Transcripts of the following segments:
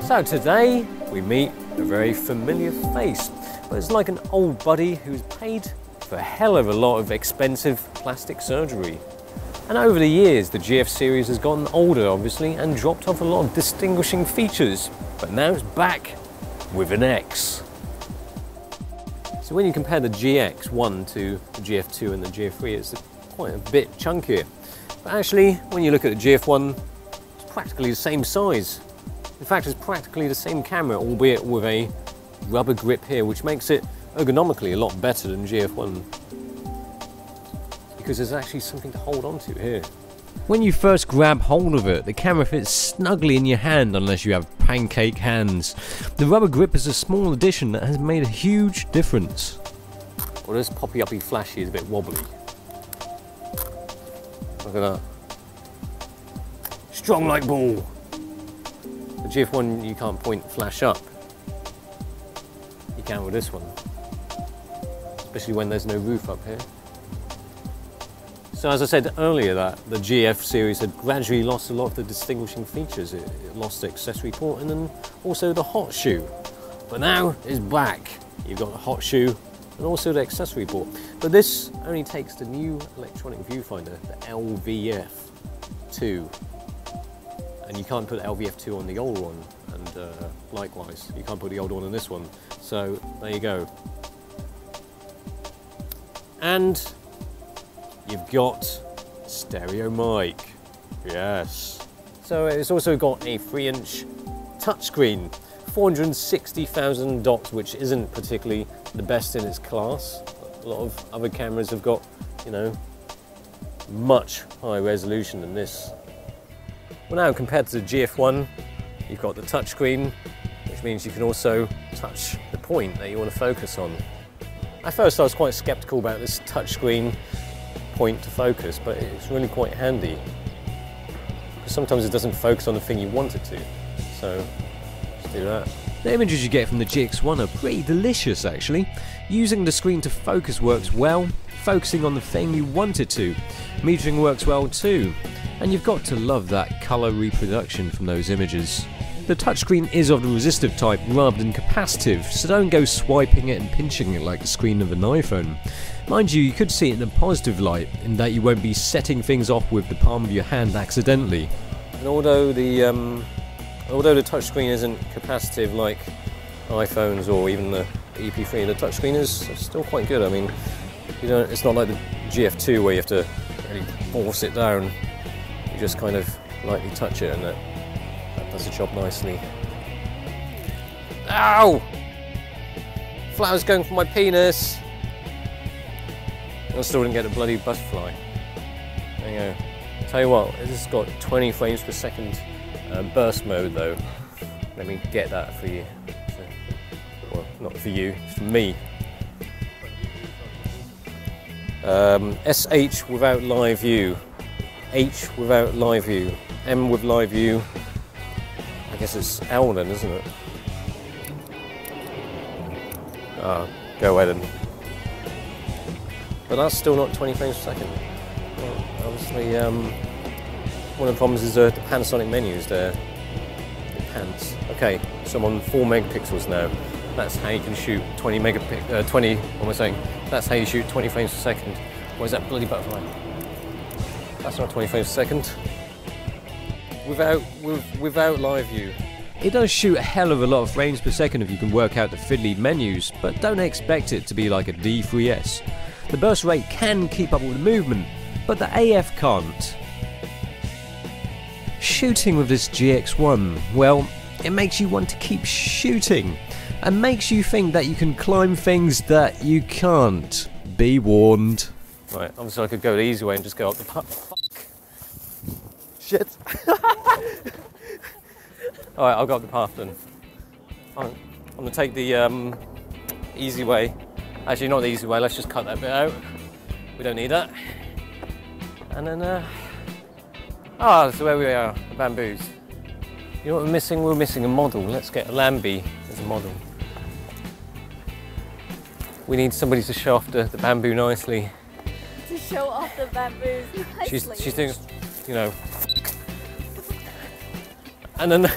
So today we meet a very familiar face, but it's like an old buddy who's paid for a hell of a lot of expensive plastic surgery. And over the years, the GF series has gotten older, obviously, and dropped off a lot of distinguishing features. But now it's back with an X. So when you compare the GX1 to the GF2 and the GF3, it's quite a bit chunkier. But actually, when you look at the GF1, it's practically the same size. In fact, it's practically the same camera, albeit with a rubber grip here, which makes it ergonomically a lot better than GF1. Because there's actually something to hold on to here. When you first grab hold of it, the camera fits snugly in your hand unless you have pancake hands. The rubber grip is a small addition that has made a huge difference. Well, this poppy-uppy flashy is a bit wobbly. Look at that. Strong like ball. The GF1 you can't point flash up. You can with this one. Especially when there's no roof up here. So as I said earlier, that the GF series had gradually lost a lot of the distinguishing features. It lost the accessory port and then also the hot shoe. But now it's back. You've got the hot shoe and also the accessory port. But this only takes the new electronic viewfinder, the LVF2. And you can't put LVF2 on the old one. And likewise, you can't put the old one on this one. So there you go. And you've got stereo mic, yes. So it's also got a 3-inch touchscreen, 460,000 dots, which isn't particularly the best in its class. A lot of other cameras have got, you know, much higher resolution than this. Well, now compared to the GF1, you've got the touchscreen, which means you can also touch the point that you want to focus on. At first I was quite skeptical about this touchscreen point to focus, but it's really quite handy. Because sometimes it doesn't focus on the thing you want it to. So, let's do that. The images you get from the GX1 are pretty delicious actually. Using the screen to focus works well, focusing on the thing you want it to. Metering works well too. And you've got to love that colour reproduction from those images. The touchscreen is of the resistive type rather than capacitive, so don't go swiping it and pinching it like the screen of an iPhone. Mind you, you could see it in a positive light, in that you won't be setting things off with the palm of your hand accidentally. And although the touchscreen isn't capacitive like iPhones or even the EP3, the touchscreen is still quite good. I mean, it's not like the GF2 where you have to really force it down. You just kind of lightly touch it and that does the job nicely. Ow! Flowers going for my penis! I still didn't get a bloody butterfly. There you go. Tell you what, this has got 20 frames per second burst mode though. Let me get that for you. So, well, not for you, it's for me. SH without live view. H without live view. M with live view. I guess it's L then, isn't it? Ah, go ahead then. But that's still not 20 frames per second. Well, obviously, one of the problems is the Panasonic menus there. The pants. Okay, so I'm on 4 megapixels now. That's how you can shoot 20 megapixels. 20. What am I saying? That's how you shoot 20 frames per second. Where's that bloody butterfly? That's not 20 frames per second. Without live view. It does shoot a hell of a lot of frames per second if you can work out the fiddly menus, but don't expect it to be like a D3S. The burst rate can keep up with the movement, but the AF can't. Shooting with this GX1, well, it makes you want to keep shooting, and makes you think that you can climb things that you can't. Be warned. Right, obviously I could go the easy way and just go up the fuck. Shit. Alright, I'll go up the path then. I'm going to take the easy way. Actually, not the easy way, let's just cut that bit out. We don't need that. And then, so where we are, the bamboos. You know what we're missing? We're missing a model. Let's get a Lambie as a model. We need somebody to show off the bamboo nicely. To show off the bamboos nicely? She's doing, you know. And then,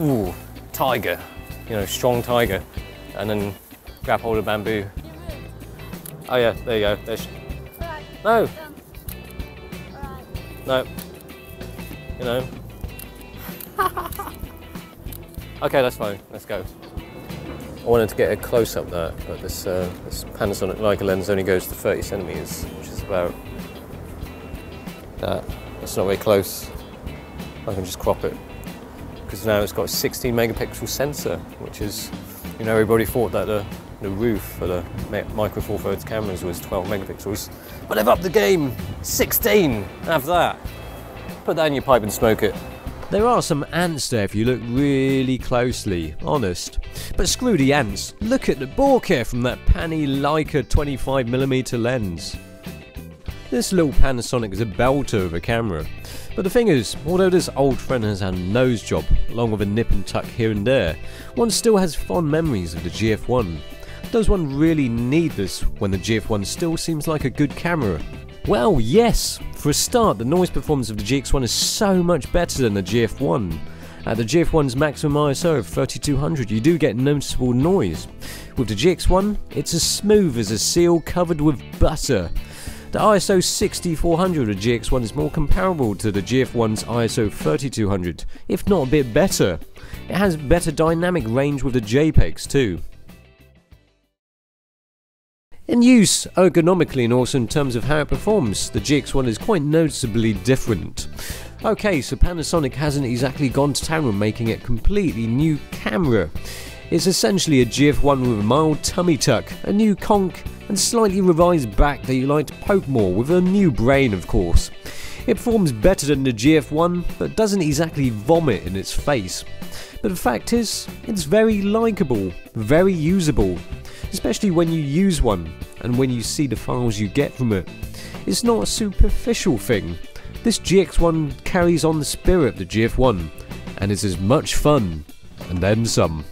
ooh, tiger, you know, strong tiger, and then grab hold of bamboo. Oh yeah, there you go. There's... No. No. You know. Okay, that's fine. Let's go. I wanted to get a close-up there, but this Panasonic Leica lens only goes to 30 centimeters, which is about that. That's not very close. I can just crop it because now it's got a 16 megapixel sensor, which is, you know, everybody thought that the roof for the micro four thirds cameras was 12 megapixels, but they've upped the game. 16. Have that. Put that in your pipe and smoke it. There are some ants there if you look really closely, honest. But screw the ants, look at the bokeh from that Panny Leica 25mm lens. This little Panasonic is a belter of a camera. But the thing is, although this old friend has had a nose job, along with a nip and tuck here and there, one still has fond memories of the GF1. Does one really need this when the GF1 still seems like a good camera? Well, yes! For a start, the noise performance of the GX1 is so much better than the GF1. At the GF1's maximum ISO of 3200, you do get noticeable noise. With the GX1, it's as smooth as a seal covered with butter. The ISO 6400 of the GX1 is more comparable to the GF1's ISO 3200, if not a bit better. It has better dynamic range with the JPEGs too. In use, ergonomically and also in terms of how it performs, the GX1 is quite noticeably different. Okay, so Panasonic hasn't exactly gone to town on making it a completely new camera. It's essentially a GF1 with a mild tummy tuck, a new conch, and slightly revised back that you like to poke more with a new brain, of course. It performs better than the GF1, but doesn't exactly vomit in its face. But the fact is, it's very likeable, very usable, especially when you use one and when you see the files you get from it. It's not a superficial thing. This GX1 carries on the spirit of the GF1 and is as much fun, and then some.